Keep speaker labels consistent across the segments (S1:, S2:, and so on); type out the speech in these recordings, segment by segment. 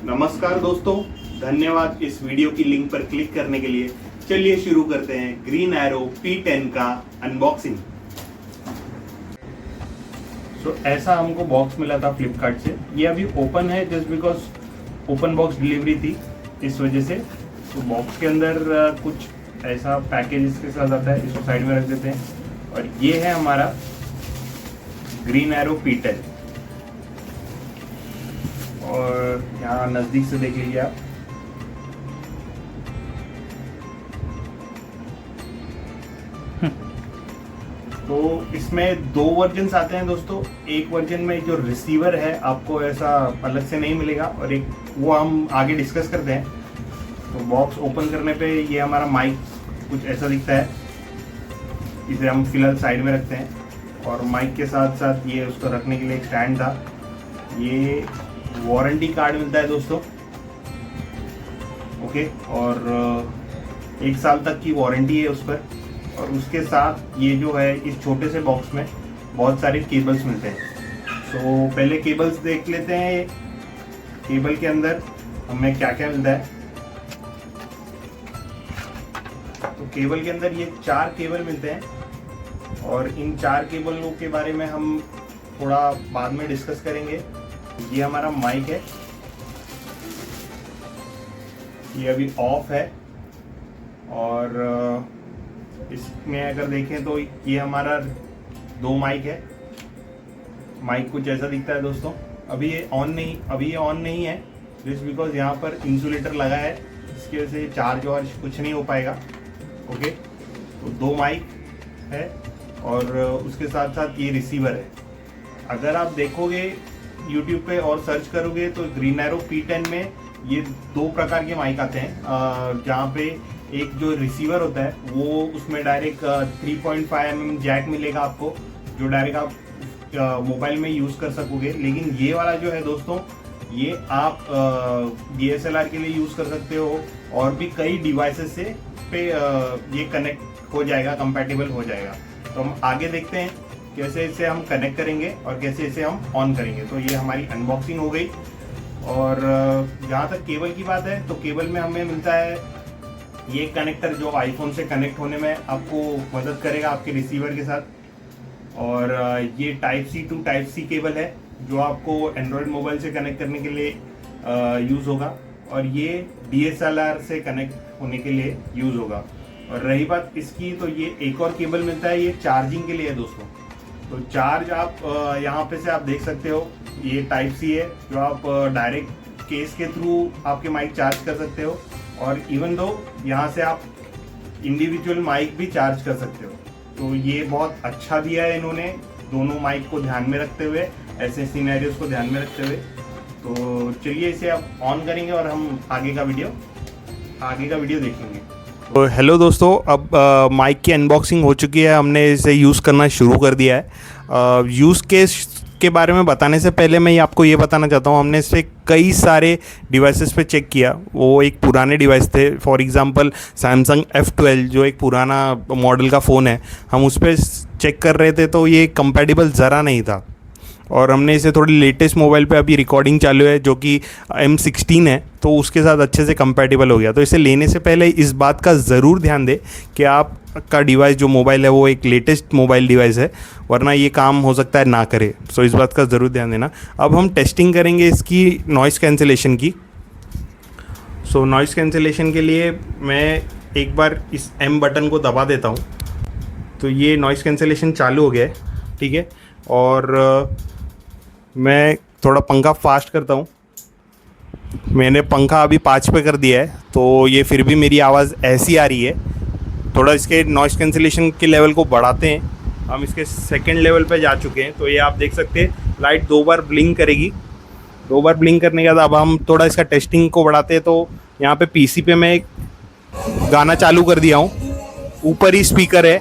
S1: नमस्कार दोस्तों, धन्यवाद इस वीडियो की लिंक पर क्लिक करने के लिए। चलिए शुरू करते हैं ग्रीन एरो P10 का अनबॉक्सिंग। ऐसा हमको बॉक्स मिला था फ्लिपकार्ट से। ये अभी ओपन है just because open box delivery थी, इस वजह से। तो बॉक्स के अंदर कुछ ऐसा पैकेज इसके साथ आता है, इसको साइड में रख देते हैं। और ये है हमारा ग्रीन एरो P10। और यहाँ नज़दीक से देख लीजिए आप। तो इसमें दो वर्जन्स आते हैं दोस्तों। एक वर्जन में जो रिसीवर है आपको ऐसा अलग से नहीं मिलेगा, और एक वो हम आगे डिस्कस करते हैं। तो बॉक्स ओपन करने पे ये हमारा माइक कुछ ऐसा दिखता है। इसे हम फिलहाल साइड में रखते हैं। और माइक के साथ साथ ये उसको रखने के लिए एक स्टैंड था। ये वारंटी कार्ड मिलता है दोस्तों, ओके। और 1 साल तक की वारंटी है उस पर। और उसके साथ ये जो है, इस छोटे से बॉक्स में बहुत सारे केबल्स मिलते हैं। तो पहले केबल्स देख लेते हैं। केबल के अंदर हमें क्या क्या मिलता है। तो केबल के अंदर ये 4 केबल मिलते हैं, और इन 4 केबलों के बारे में हम थोड़ा बाद में डिस्कस करेंगे। ये हमारा माइक है, ये अभी ऑफ है। और इसमें अगर देखें तो ये हमारा 2 माइक है। माइक कुछ ऐसा दिखता है दोस्तों। अभी ये ऑन नहीं है जस्ट बिकॉज यहाँ पर इंसुलेटर लगा है, इसकी वजह से चार्ज वार्ज कुछ नहीं हो पाएगा, ओके। तो 2 माइक है, और उसके साथ साथ ये रिसीवर है। अगर आप देखोगे YouTube पे और सर्च करोगे तो ग्रीन एरो P10 में ये 2 प्रकार के माइक आते हैं। जहाँ पे एक जो रिसीवर होता है वो उसमें डायरेक्ट 3.5 mm जैक मिलेगा आपको, जो डायरेक्ट आप मोबाइल में यूज़ कर सकोगे। लेकिन ये वाला जो है दोस्तों, ये आप DSLR के लिए यूज़ कर सकते हो, और भी कई डिवाइसेस से पे ये कनेक्ट हो जाएगा, कंपैटिबल हो जाएगा। तो हम आगे देखते हैं कैसे इसे हम कनेक्ट करेंगे और कैसे इसे हम ऑन करेंगे। तो ये हमारी अनबॉक्सिंग हो गई। और जहाँ तक केबल की बात है, तो केबल में हमें मिलता है ये कनेक्टर, जो आईफोन से कनेक्ट होने में आपको मदद करेगा आपके रिसीवर के साथ। और ये Type-C to Type-C केबल है, जो आपको एंड्रॉयड मोबाइल से कनेक्ट करने के लिए यूज़ होगा। और ये DSLR से कनेक्ट होने के लिए यूज़ होगा। और रही बात इसकी, तो ये एक और केबल मिलता है, ये चार्जिंग के लिए है दोस्तों। तो चार्ज आप यहाँ पे से आप देख सकते हो, ये Type-C है, जो आप डायरेक्ट केस के थ्रू आपके माइक चार्ज कर सकते हो। और इवन दो यहाँ से आप इंडिविजुअल माइक भी चार्ज कर सकते हो। तो ये बहुत अच्छा दिया है इन्होंने, दोनों माइक को ध्यान में रखते हुए, ऐसे सिनेरियोस को ध्यान में रखते हुए। तो चलिए इसे आप ऑन करेंगे और हम आगे का वीडियो देखेंगे। तो हेलो दोस्तों, अब माइक की अनबॉक्सिंग हो चुकी है। हमने इसे यूज़ करना शुरू कर दिया है। यूज़ केस के बारे में बताने से पहले मैं आपको ये बताना चाहता हूँ, हमने इसे कई सारे डिवाइसेस पे चेक किया। वो एक पुराने डिवाइस थे, फॉर एग्जांपल सैमसंग F12, जो एक पुराना मॉडल का फ़ोन है, हम उस पर चेक कर रहे थे तो ये कंपैटिबल ज़रा नहीं था। और हमने इसे थोड़ी लेटेस्ट मोबाइल पे अभी रिकॉर्डिंग चालू है, जो कि M16 है, तो उसके साथ अच्छे से कंपैटिबल हो गया। तो इसे लेने से पहले इस बात का ज़रूर ध्यान दें कि आपका डिवाइस जो मोबाइल है वो एक लेटेस्ट मोबाइल डिवाइस है, वरना ये काम हो सकता है ना करे। सो इस बात का ज़रूर ध्यान देना। अब हम टेस्टिंग करेंगे इसकी नॉइज़ कैंसिलेशन की। सो नॉइज़ कैंसिलेशन के लिए मैं एक बार इस M बटन को दबा देता हूँ, तो ये नॉइज़ कैंसिलेशन चालू हो गया है, ठीक है। और मैं थोड़ा पंखा फास्ट करता हूँ। मैंने पंखा अभी 5 पे कर दिया है, तो ये फिर भी मेरी आवाज़ ऐसी आ रही है। थोड़ा इसके नॉइज़ कैंसिलेशन के लेवल को बढ़ाते हैं। हम इसके सेकंड लेवल पे जा चुके हैं। तो ये आप देख सकते हैं, लाइट 2 बार ब्लिंक करेगी। 2 बार ब्लिंक करने के बाद अब हम थोड़ा इसका टेस्टिंग को बढ़ाते हैं। तो यहाँ पे PC पे मैं एक गाना चालू कर दिया हूँ, ऊपर ही स्पीकर है,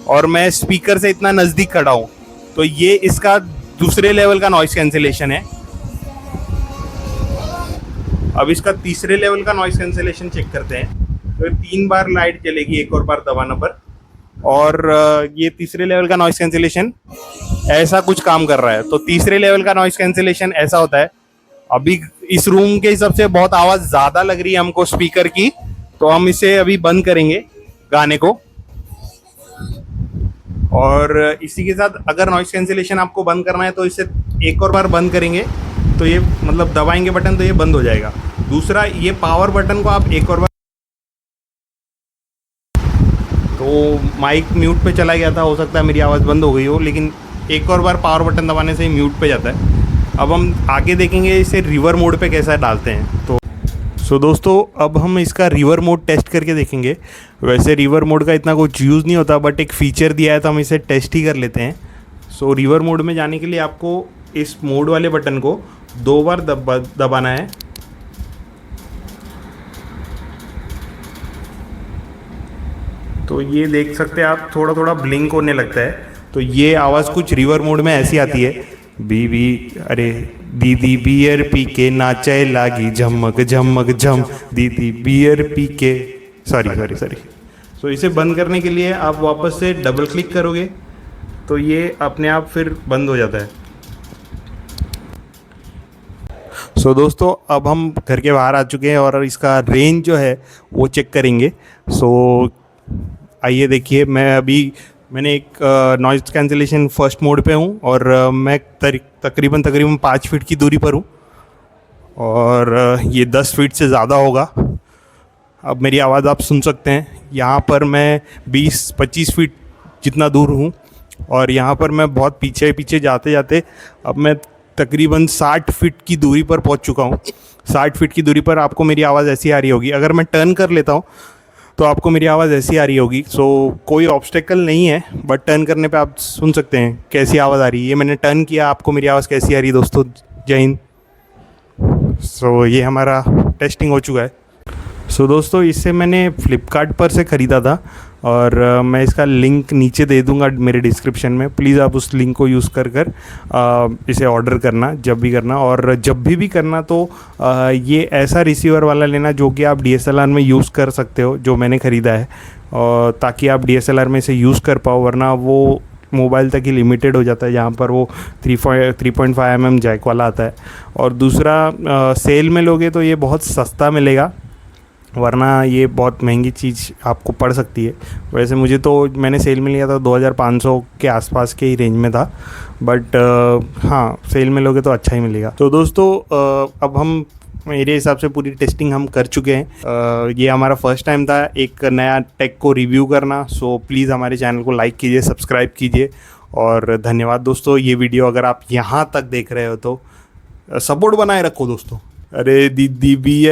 S1: और मैं स्पीकर से इतना नज़दीक खड़ा हूँ। तो ये इसका दूसरे लेवल का नॉइज़ कैंसिलेशन है। अब इसका तीसरे लेवल का नॉइज़ कैंसिलेशन चेक करते हैं। तो 3 बार लाइट जलेगी, एक और बार दबाना पर। और ये तीसरे लेवल का नॉइज़ कैंसिलेशन ऐसा कुछ काम कर रहा है। तो तीसरे लेवल का नॉइज़ कैंसिलेशन ऐसा होता है, अभी इस रूम के हिसाब से बहुत आवाज़ ज़्यादा लग रही है हमको स्पीकर की, तो हम इसे अभी बंद करेंगे गाने को। और इसी के साथ अगर नॉइस कैंसिलेशन आपको बंद करना है तो इसे एक और बार बंद करेंगे तो ये मतलब दबाएंगे बटन तो ये बंद हो जाएगा। दूसरा, ये पावर बटन को आप एक और बार, तो माइक म्यूट पे चला गया था, हो सकता है मेरी आवाज़ बंद हो गई हो, लेकिन एक और बार पावर बटन दबाने से ही म्यूट पे जाता है। अब हम आगे देखेंगे इसे रिवर मोड पे कैसा डालते हैं। तो दोस्तों अब हम इसका रिवर मोड टेस्ट करके देखेंगे। वैसे रिवर मोड का इतना कुछ यूज़ नहीं होता, बट एक फ़ीचर दिया है तो हम इसे टेस्ट ही कर लेते हैं। रिवर मोड में जाने के लिए आपको इस मोड वाले बटन को 2 बार दबाना है। तो ये देख सकते हैं आप, थोड़ा थोड़ा ब्लिंक होने लगता है। तो ये आवाज़ कुछ रिवर मोड में ऐसी आती है, बीबी अरे दीदी बियर पी के नाचे लागी झमक झमक झम, दीदी बियर पी के, सॉरी। इसे बंद करने के लिए आप वापस से डबल क्लिक करोगे तो ये अपने आप फिर बंद हो जाता है। दोस्तों अब हम घर के बाहर आ चुके हैं और इसका रेंज जो है वो चेक करेंगे। आइए देखिए, मैंने एक नॉइज़ कैंसिलेशन फर्स्ट मोड पे हूँ और मैं तकरीबन 5 फीट की दूरी पर हूँ और ये 10 फीट से ज़्यादा होगा। अब मेरी आवाज़ आप सुन सकते हैं। यहाँ पर मैं 20-25 फीट जितना दूर हूँ और यहाँ पर मैं बहुत पीछे जाते जाते अब मैं तकरीबन 60 फीट की दूरी पर पहुँच चुका हूँ। 60 फीट की दूरी पर आपको मेरी आवाज़ ऐसी आ रही होगी। अगर मैं टर्न कर लेता हूँ तो आपको मेरी आवाज़ ऐसी आ रही होगी। कोई ऑब्स्टेकल नहीं है, बट टर्न करने पे आप सुन सकते हैं कैसी आवाज़ आ रही है। ये मैंने टर्न किया, आपको मेरी आवाज़ कैसी आ रही है दोस्तों। जय हिंद। ये हमारा टेस्टिंग हो चुका है। दोस्तों इससे मैंने फ़्लिपकार्ट पर से ख़रीदा था और मैं इसका लिंक नीचे दे दूंगा मेरे डिस्क्रिप्शन में। प्लीज़ आप उस लिंक को यूज़ कर इसे ऑर्डर करना जब भी करना। और जब भी करना तो ये ऐसा रिसीवर वाला लेना जो कि आप DSLR में यूज़ कर सकते हो, जो मैंने ख़रीदा है, और ताकि आप DSLR में इसे यूज़ कर पाओ, वरना वो मोबाइल तक ही लिमिटेड हो जाता है, जहाँ पर वो 3.5 mm जैक वाला आता है। और दूसरा, सेल में लोगे तो ये बहुत सस्ता मिलेगा, वरना ये बहुत महंगी चीज़ आपको पड़ सकती है। वैसे मैंने सेल में लिया था 2500 के आसपास के ही रेंज में था, बट हाँ सेल में लोगे तो अच्छा ही मिलेगा। तो दोस्तों अब हम, मेरे हिसाब से पूरी टेस्टिंग हम कर चुके हैं। ये हमारा फर्स्ट टाइम था एक नया टेक को रिव्यू करना। प्लीज़ हमारे चैनल को लाइक कीजिए, सब्सक्राइब कीजिए और धन्यवाद दोस्तों। ये वीडियो अगर आप यहाँ तक देख रहे हो तो सपोर्ट बनाए रखो दोस्तों। अरे दीदी भी